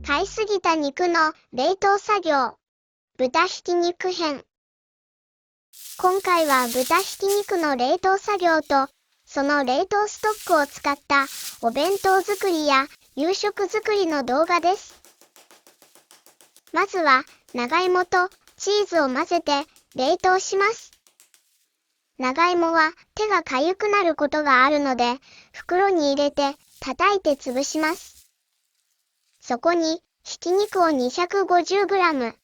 買いすぎた肉の冷凍作業。豚ひき肉編。今回は豚ひき肉の冷凍作業と、その冷凍ストックを使ったお弁当作りや夕食作りの動画です。まずは、長芋とチーズを混ぜて冷凍します。長芋は手がかゆくなることがあるので、袋に入れて叩いて潰します。そこに、ひき肉を 250g。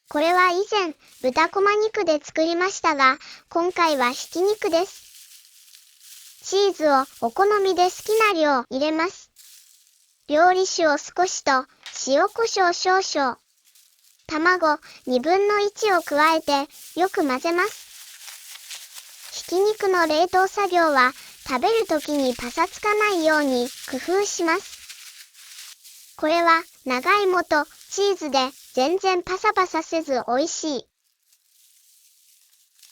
これは以前、豚こま肉で作りましたが、今回はひき肉です。チーズをお好みで好きな量入れます。料理酒を少しと、塩コショウ少々。卵1/2を加えて、よく混ぜます。ひき肉の冷凍作業は、食べるときにパサつかないように工夫します。これは長芋とチーズで全然パサパサせず美味しい。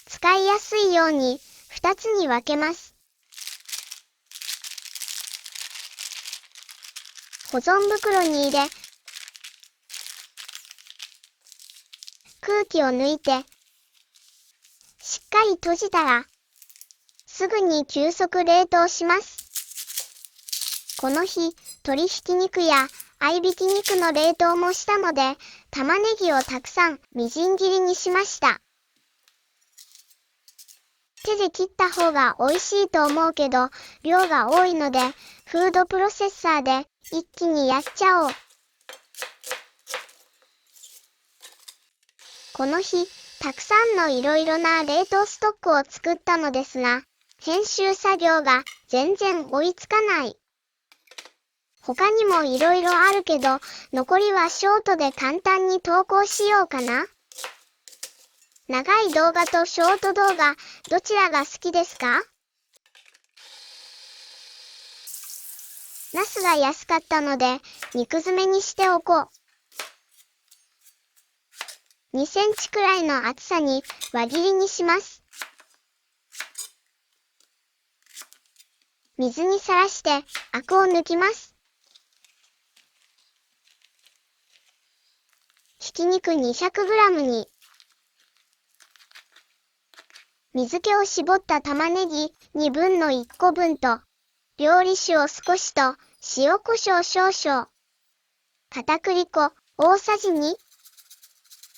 使いやすいように2つに分けます。保存袋に入れ、空気を抜いて、しっかり閉じたら、すぐに急速冷凍します。この日、鶏ひき肉や合いびき肉の冷凍もしたので、玉ねぎをたくさんみじん切りにしました。手で切った方が美味しいと思うけど、量が多いので、フードプロセッサーで一気にやっちゃおう。この日、たくさんのいろいろな冷凍ストックを作ったのですが、編集作業が全然追いつかない。他にもいろいろあるけど、残りはショートで簡単に投稿しようかな。長い動画とショート動画、どちらが好きですか？ナスが安かったので、肉詰めにしておこう。2センチくらいの厚さに輪切りにします。水にさらしてアクを抜きます。ひき肉 200g に水気を絞った玉ねぎ1/2個分と料理酒を少しと塩コショウ少々、片栗粉大さじ2、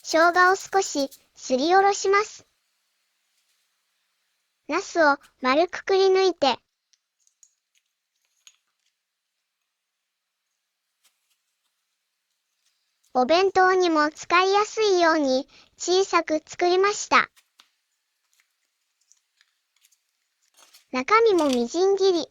生姜を少しすりおろします。ナスを丸くくり抜いてお弁当にも使いやすいように小さく作りました。中身もみじん切り。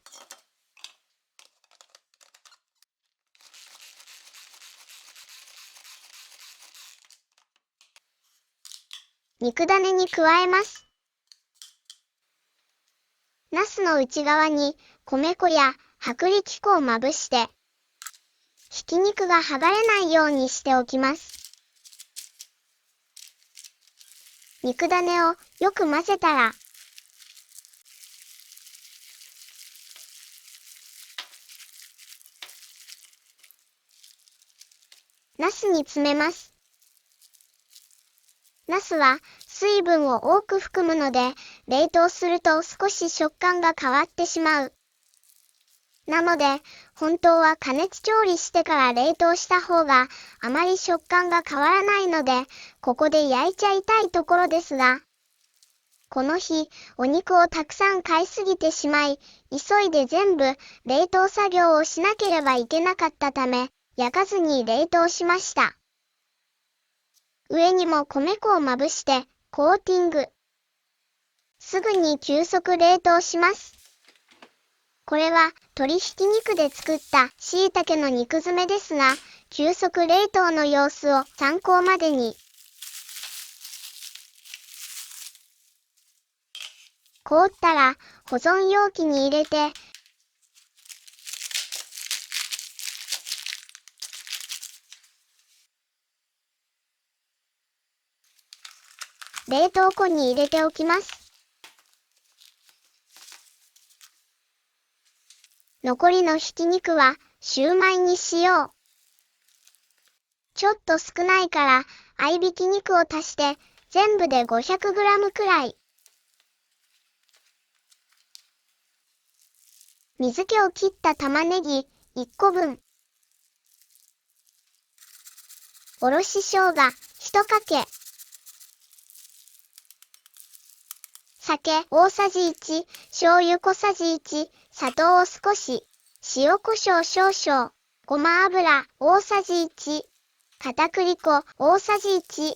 肉種に加えます。ナスの内側に米粉や薄力粉をまぶして、ひき肉が剥がれないようにしておきます。肉種をよく混ぜたら、ナスに詰めます。ナスは水分を多く含むので、冷凍すると少し食感が変わってしまう。なので、本当は加熱調理してから冷凍した方があまり食感が変わらないので、ここで焼いちゃいたいところですが、この日、お肉をたくさん買いすぎてしまい、急いで全部冷凍作業をしなければいけなかったため、焼かずに冷凍しました。上にも米粉をまぶしてコーティング。すぐに急速冷凍します。これは鶏ひき肉で作った椎茸の肉詰めですが、急速冷凍の様子を参考までに。凍ったら保存容器に入れて、冷凍庫に入れておきます。残りのひき肉はシューマイにしよう。ちょっと少ないから合いびき肉を足して全部で 500g くらい。水気を切った玉ねぎ1個分。おろし生姜1かけ。酒大さじ1、醤油小さじ1、砂糖を少し、塩コショウ少々、ごま油大さじ1、片栗粉大さじ1。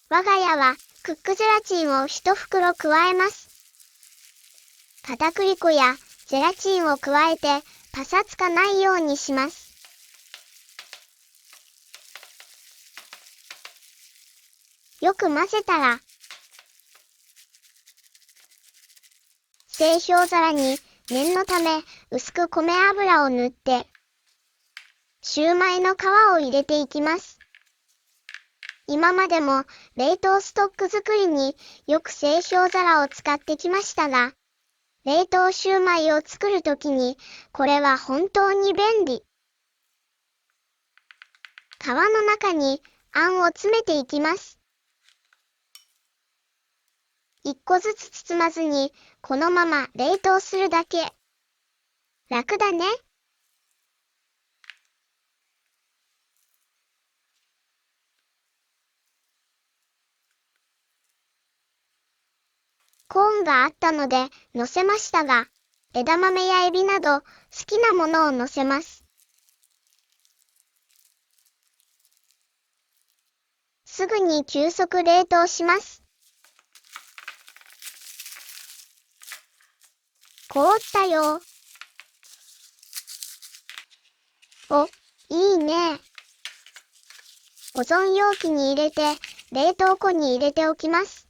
我が家はクックゼラチンを1袋加えます。片栗粉やゼラチンを加えてパサつかないようにします。よく混ぜたら、製氷皿に念のため薄く米油を塗って、シューマイの皮を入れていきます。今までも冷凍ストック作りによく製氷皿を使ってきましたが、冷凍シューマイを作るときにこれは本当に便利。皮の中にあんを詰めていきます。一個ずつ包まずにこのまま冷凍するだけ。楽だね。コーンがあったので乗せましたが、枝豆やエビなど好きなものを乗せます。すぐに急速冷凍します。凍ったよ。お、いいね。保存容器に入れて冷凍庫に入れておきます。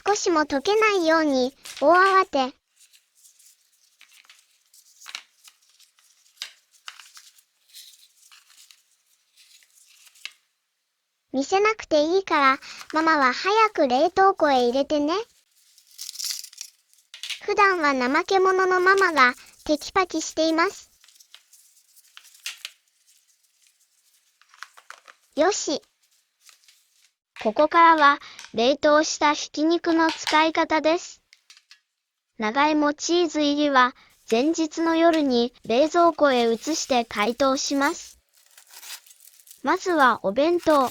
少しも溶けないように大慌て。見せなくていいからママは早く冷凍庫へ入れてね。普段は怠け者のママがテキパキしています。よし。ここからは冷凍したひき肉の使い方です。長芋チーズ入りは前日の夜に冷蔵庫へ移して解凍します。まずはお弁当。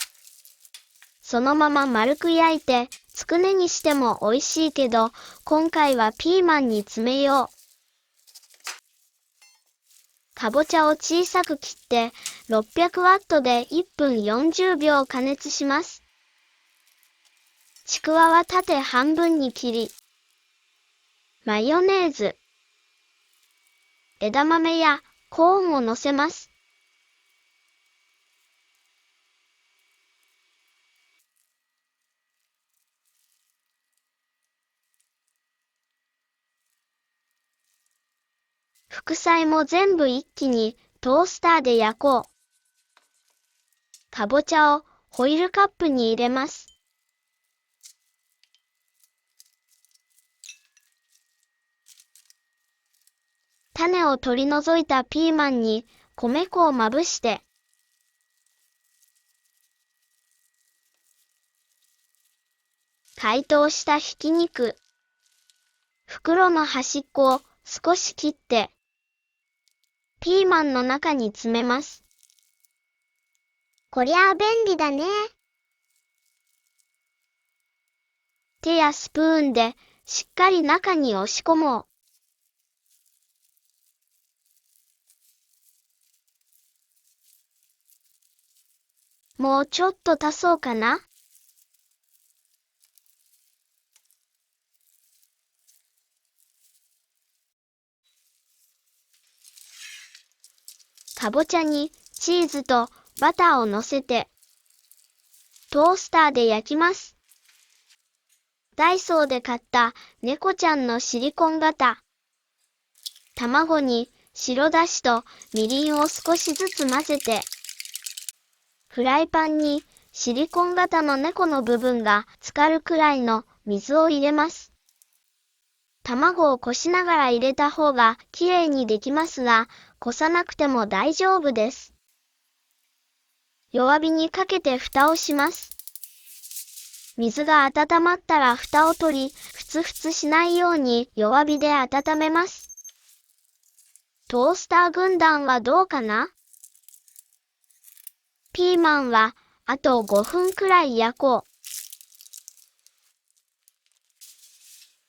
そのまま丸く焼いてつくねにしても美味しいけど、今回はピーマンに詰めよう。かぼちゃを小さく切って600ワットで1分40秒加熱します。ちくわは縦半分に切り、マヨネーズ、枝豆やコーンを乗せます。副菜も全部一気にトースターで焼こう。かぼちゃをホイルカップに入れます。種を取り除いたピーマンに米粉をまぶして、解凍したひき肉、袋の端っこを少し切って、ピーマンの中に詰めます。こりゃあ便利だね。手やスプーンでしっかり中に押し込もう。もうちょっと足そうかな。かぼちゃにチーズとバターを乗せて、トースターで焼きます。ダイソーで買った猫ちゃんのシリコン型。卵に白だしとみりんを少しずつ混ぜて、フライパンにシリコン型の猫の部分が浸かるくらいの水を入れます。卵をこしながら入れた方がきれいにできますが、こさなくても大丈夫です。弱火にかけて蓋をします。水が温まったら蓋を取り、ふつふつしないように弱火で温めます。トースター軍団はどうかな？ピーマンはあと5分くらい焼こう。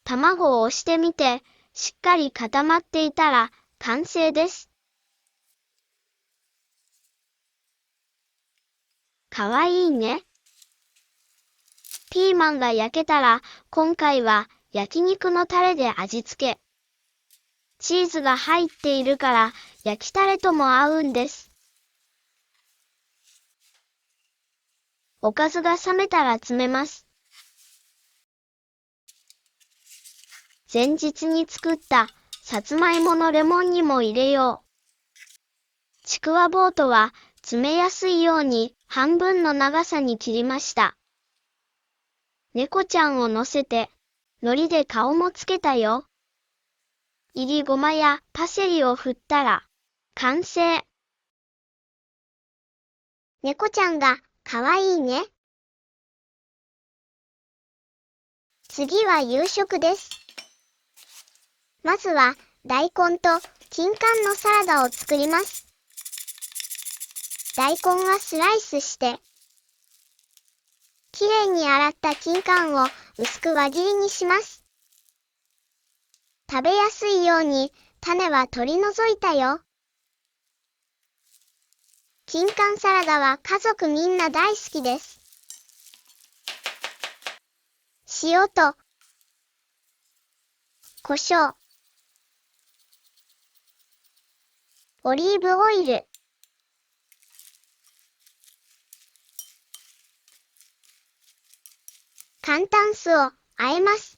卵を押してみて、しっかり固まっていたら完成です。かわいいね。ピーマンが焼けたら、今回は焼肉のタレで味付け。チーズが入っているから焼きタレとも合うんです。おかずが冷めたら詰めます。前日に作ったさつまいものレモンにも入れよう。ちくわボートは詰めやすいように半分の長さに切りました。猫ちゃんを乗せて、海苔で顔もつけたよ。いりごまやパセリを振ったら、完成。猫ちゃんがかわいいね。次は夕食です。まずは大根と金柑のサラダを作ります。大根はスライスして、きれいに洗った金柑を薄く輪切りにします。食べやすいように種は取り除いたよ。金柑サラダは家族みんな大好きです。塩と胡椒、オリーブオイル、簡単酢を和えます。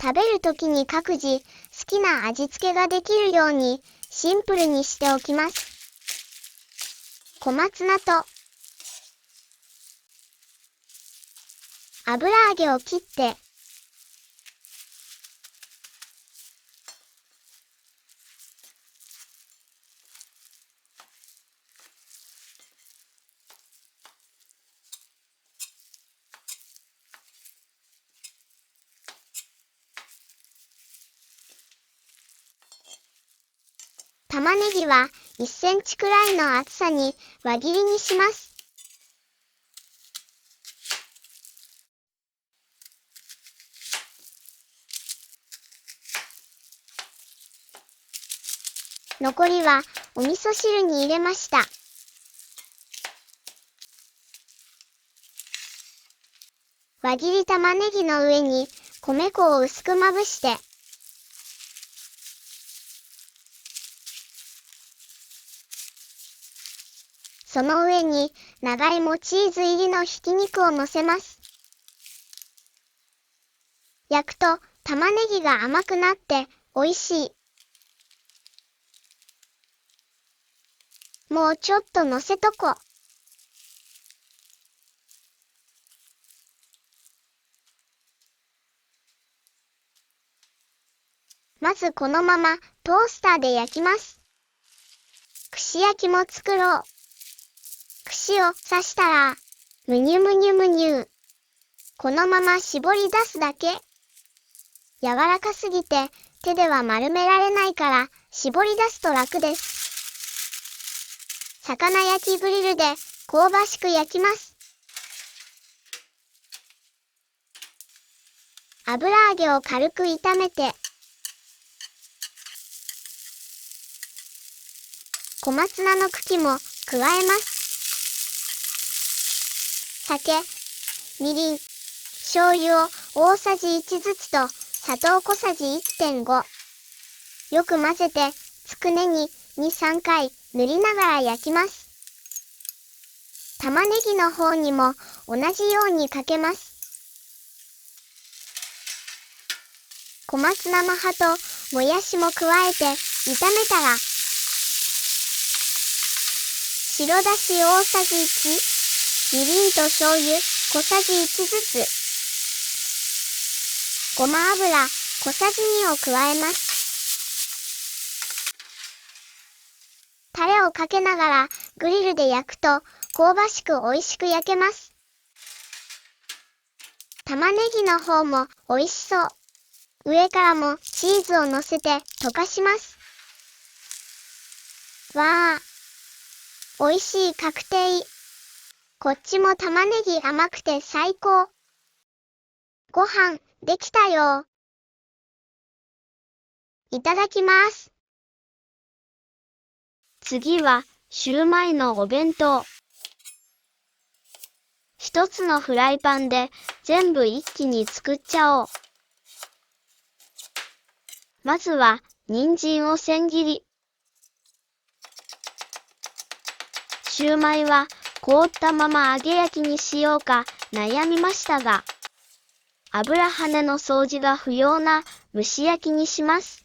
食べるときに各自好きな味付けができるようにシンプルにしておきます。小松菜と油揚げを切って、玉ねぎは1センチくらいの厚さに輪切りにします。残りはお味噌汁に入れました。輪切り玉ねぎの上に米粉を薄くまぶして、その上に長芋チーズ入りのひき肉を乗せます。焼くと玉ねぎが甘くなって美味しい。もうちょっと乗せとこ。まずこのままトースターで焼きます。串焼きも作ろう。串を刺したら、むにゅむにゅむにゅ。このまま絞り出すだけ。柔らかすぎて手では丸められないから絞り出すと楽です。魚焼きグリルで香ばしく焼きます。油揚げを軽く炒めて、小松菜の茎も加えます。酒、みりん、醤油を大さじ1ずつと砂糖小さじ 1.5。よく混ぜて、つくねに2、3回塗りながら焼きます。玉ねぎの方にも同じようにかけます。小松菜の葉ともやしも加えて炒めたら、白だし大さじ1、みりんと醤油小さじ1ずつ、ごま油小さじ2を加えます。タレをかけながらグリルで焼くと香ばしく美味しく焼けます。玉ねぎの方も美味しそう。上からもチーズを乗せて溶かします。わー、美味しい確定。こっちも玉ねぎ甘くて最高。ご飯できたよ。いただきます。次はシューマイのお弁当。一つのフライパンで全部一気に作っちゃおう。まずは人参を千切り。シューマイは凍ったまま揚げ焼きにしようか悩みましたが、油跳ねの掃除が不要な蒸し焼きにします。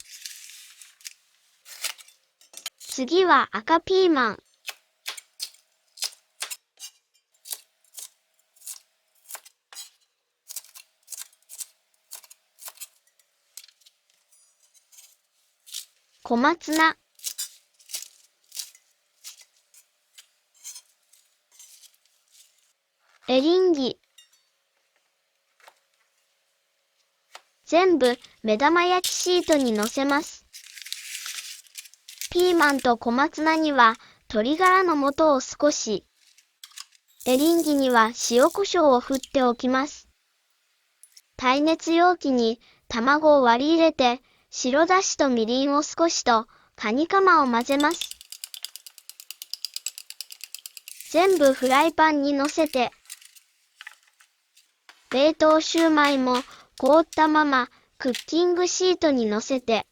次は赤ピーマン。小松菜。エリンギ。全部目玉焼きシートに乗せます。ピーマンと小松菜には鶏ガラの素を少し、エリンギには塩コショウを振っておきます。耐熱容器に卵を割り入れて、白だしとみりんを少しとカニカマを混ぜます。全部フライパンに乗せて、冷凍シューマイも凍ったままクッキングシートに乗せて、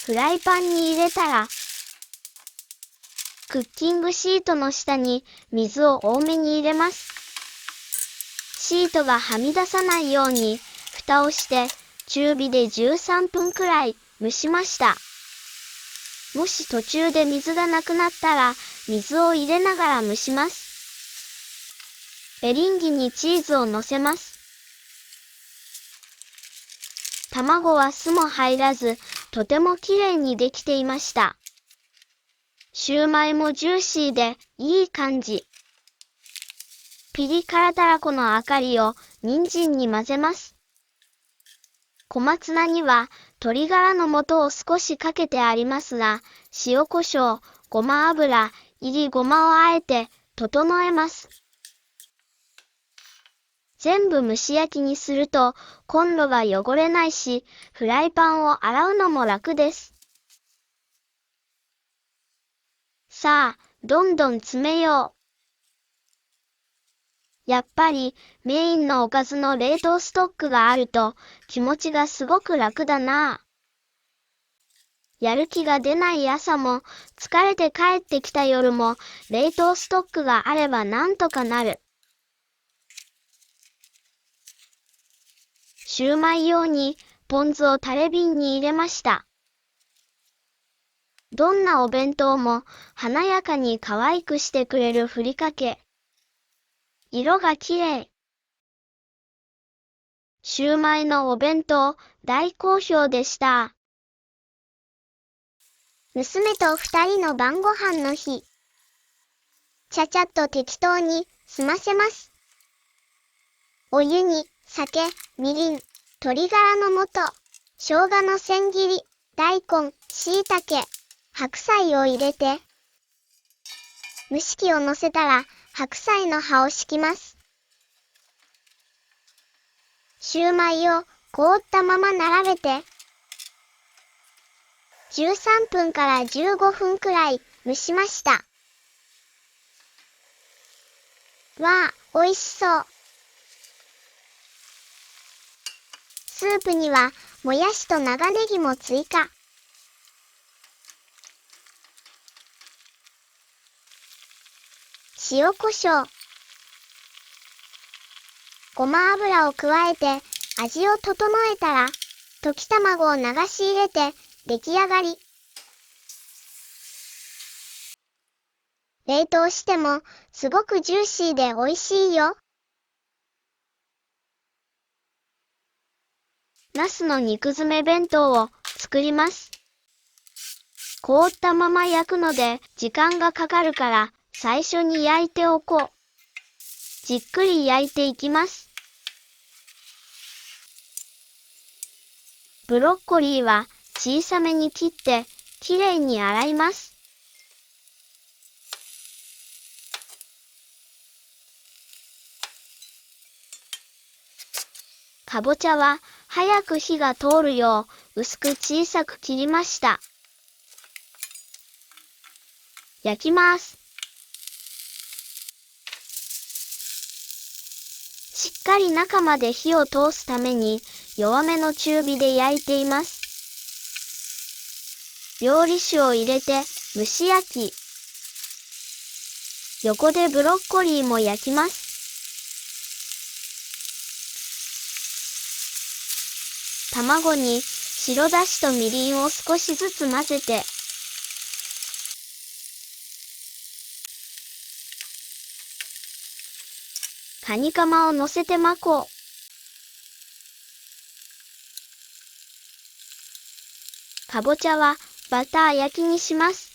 フライパンに入れたら、クッキングシートの下に水を多めに入れます。シートがはみ出さないように蓋をして中火で13分くらい蒸しました。もし途中で水がなくなったら水を入れながら蒸します。エリンギにチーズを乗せます。卵は酢も入らず、とてもきれいにできていました。シューマイもジューシーでいい感じ。ピリ辛たらこのあかりを人参に混ぜます。小松菜には鶏ガラの素を少しかけてありますが、塩コショウ、ごま油、いりごまをあえて整えます。全部蒸し焼きにするとコンロが汚れないし、フライパンを洗うのも楽です。さあ、どんどん詰めよう。やっぱりメインのおかずの冷凍ストックがあると気持ちがすごく楽だな。やる気が出ない朝も疲れて帰ってきた夜も冷凍ストックがあればなんとかなる。シューマイ用にポン酢をタレ瓶に入れました。どんなお弁当も華やかに可愛くしてくれるふりかけ。色がきれい。シューマイのお弁当大好評でした。娘と二人の晩ご飯の日。ちゃちゃっと適当に済ませます。お湯に酒、みりん、鶏ガラの素、生姜の千切り、大根、椎茸、白菜を入れて、蒸し器を乗せたら白菜の葉を敷きます。シューマイを凍ったまま並べて、13分から15分くらい蒸しました。わあ、美味しそう。スープにはもやしと長ネギも追加。塩コショウ、ごま油を加えて味を整えたら、溶き卵を流し入れて出来上がり。冷凍してもすごくジューシーで美味しいよ。ナスの肉詰め弁当を作ります。凍ったまま焼くので時間がかかるから最初に焼いておこう。じっくり焼いていきます。ブロッコリーは小さめに切ってきれいに洗います。かぼちゃは早く火が通るよう薄く小さく切りました。焼きます。しっかり中まで火を通すために弱めの中火で焼いています。料理酒を入れて蒸し焼き。横でブロッコリーも焼きます。卵に白だしとみりんを少しずつ混ぜて、カニカマを乗せて巻こう。かぼちゃはバター焼きにします。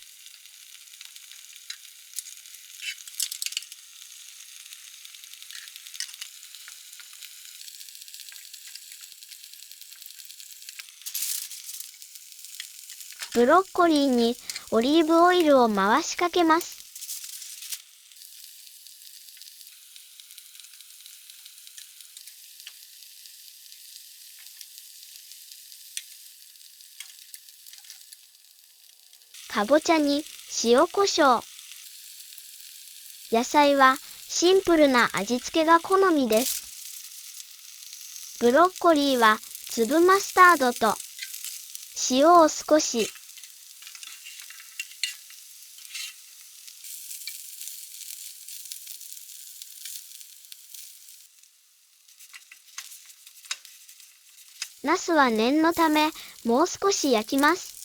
ブロッコリーにオリーブオイルを回しかけます。かぼちゃに塩コショウ。野菜はシンプルな味付けが好みです。ブロッコリーは粒マスタードと塩を少し。ナスは念のためもう少し焼きます。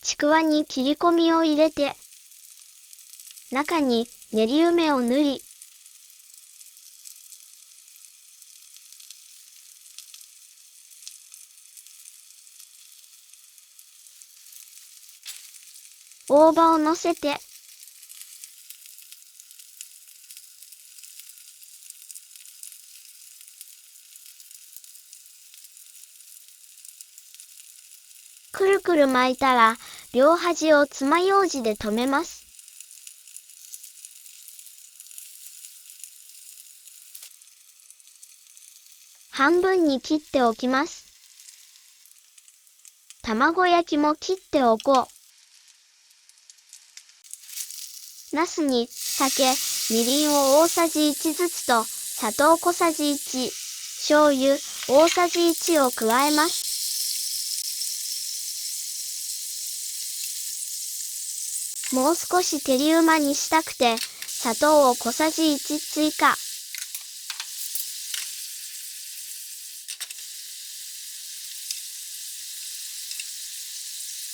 ちくわに切り込みを入れて、中に練り梅を塗り、大葉を乗せて、くるくる巻いたら、両端を爪楊枝で留めます。半分に切っておきます。卵焼きも切っておこう。ナスに酒、みりんを大さじ1ずつと砂糖小さじ1、醤油大さじ1を加えます。もう少し照りうまにしたくて砂糖を小さじ1追加。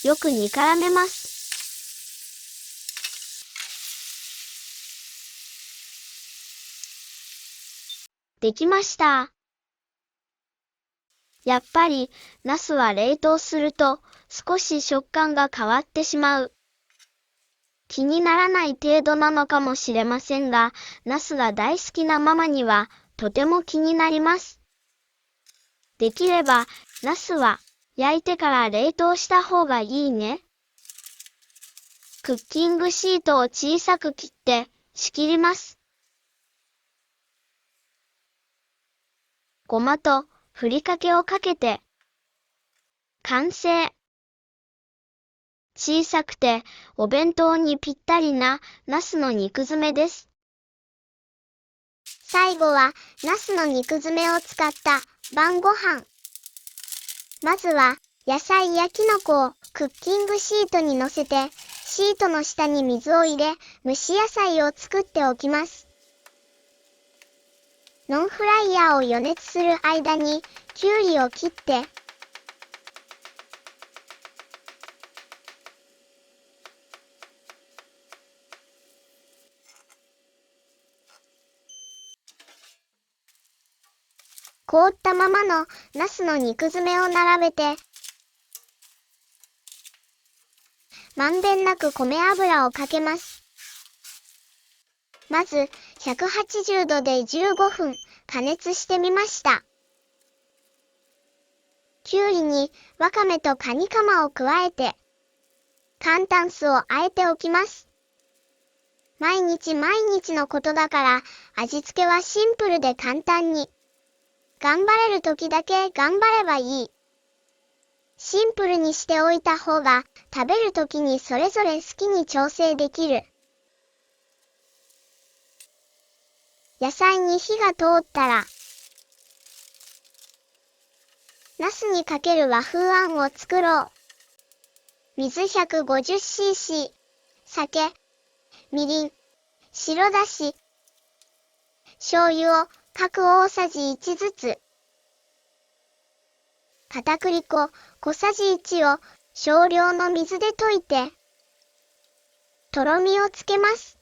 よく煮絡めます。できました。やっぱり、ナスは冷凍すると少し食感が変わってしまう。気にならない程度なのかもしれませんが、ナスが大好きなママにはとても気になります。できれば、ナスは焼いてから冷凍した方がいいね。クッキングシートを小さく切って仕切ります。ごまとふりかけをかけて完成。小さくてお弁当にぴったりなナスの肉詰めです。最後はナスの肉詰めを使った晩ご飯。まずは野菜やきのこをクッキングシートに乗せて、シートの下に水を入れ、蒸し野菜を作っておきます。ノンフライヤーを予熱する間に、きゅうりを切って、凍ったままのナスの肉詰めを並べて、まんべんなく米油をかけます。まず、180度で15分加熱してみました。きゅうりにわかめとカニカマを加えて、簡単酢をあえておきます。毎日のことだから、味付けはシンプルで簡単に。頑張れる時だけ頑張ればいい。シンプルにしておいた方が、食べる時にそれぞれ好きに調整できる。野菜に火が通ったら、ナスにかける和風あんを作ろう。水 150cc、酒、みりん、白だし、醤油を各大さじ1ずつ。片栗粉小さじ1を少量の水で溶いて、とろみをつけます。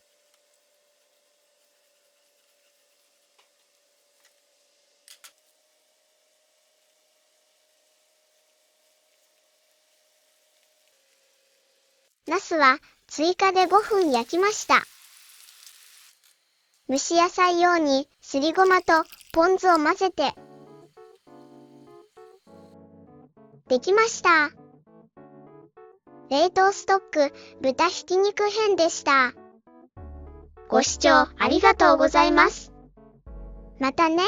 ナスは追加で5分焼きました。蒸し野菜用にすりごまとポン酢を混ぜて、できました。冷凍ストック豚ひき肉編でした。ご視聴ありがとうございます。またね。